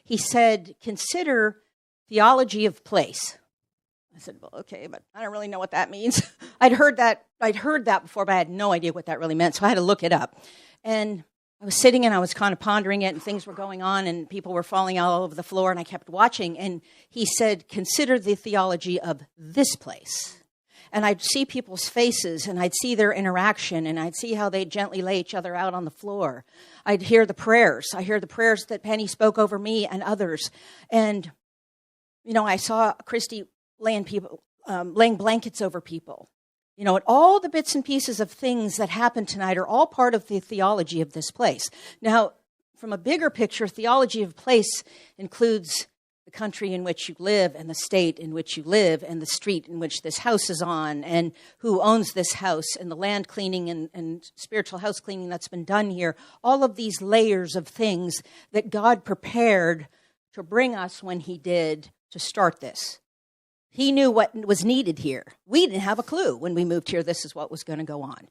he said, consider theology of place. I said, well, okay, but I don't really know what that means. I'd heard that before, but I had no idea what that really meant, so I had to look it up. And I was sitting and I was kind of pondering it, and things were going on, and people were falling all over the floor, and I kept watching. And he said, consider the theology of this place. And I'd see people's faces, and I'd see their interaction, and I'd see how they'd gently lay each other out on the floor. I'd hear the prayers. I hear the prayers that Penny spoke over me and others. And, I saw Christy laying blankets over people. And all the bits and pieces of things that happened tonight are all part of the theology of this place. Now, from a bigger picture, theology of place includes the country in which you live and the state in which you live and the street in which this house is on and who owns this house and the land cleaning and spiritual house cleaning that's been done here. All of these layers of things that God prepared to bring us when he did to start this. He knew what was needed here. We didn't have a clue when we moved here this is what was going to go on.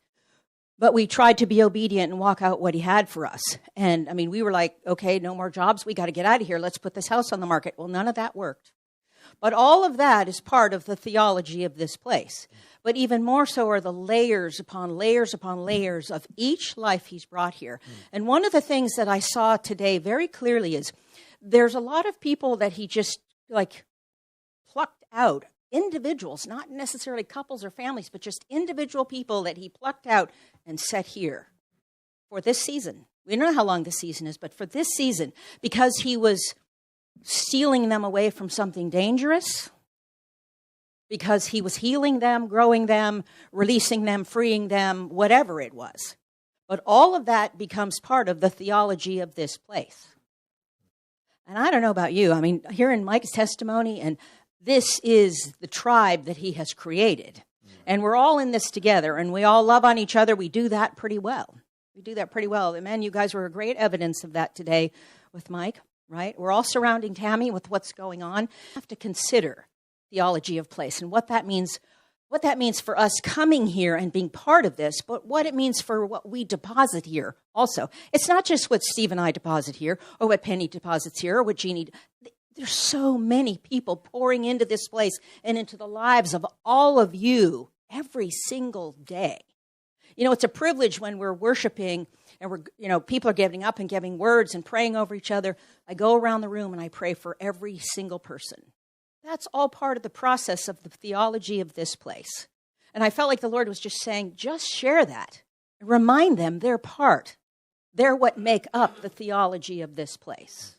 But we tried to be obedient and walk out what he had for us. And, we were like, okay, no more jobs. We got to get out of here. Let's put this house on the market. Well, none of that worked. But all of that is part of the theology of this place. But even more so are the layers upon layers upon layers of each life he's brought here. And one of the things that I saw today very clearly is there's a lot of people that he just, plucked out, individuals, not necessarily couples or families, but just individual people that he plucked out and set here for this season. We don't know how long this season is, but for this season, because he was stealing them away from something dangerous, because he was healing them, growing them, releasing them, freeing them, whatever it was. But all of that becomes part of the theology of this place. And I don't know about you. Hearing Mike's testimony, and this is the tribe that he has created. And we're all in this together, and we all love on each other. We do that pretty well. Man, you guys were a great evidence of that today with Mike, right? We're all surrounding Tammy with what's going on. We have to consider theology of place and what that means for us coming here and being part of this, but what it means for what we deposit here also. It's not just what Steve and I deposit here, or what Penny deposits here, or what Jeannie. There's so many people pouring into this place and into the lives of all of you every single day. It's a privilege when we're worshiping and people are getting up and giving words and praying over each other. I go around the room and I pray for every single person. That's all part of the process of the theology of this place. And I felt like the Lord was just saying, just share that. Remind them they're part. They're what make up the theology of this place.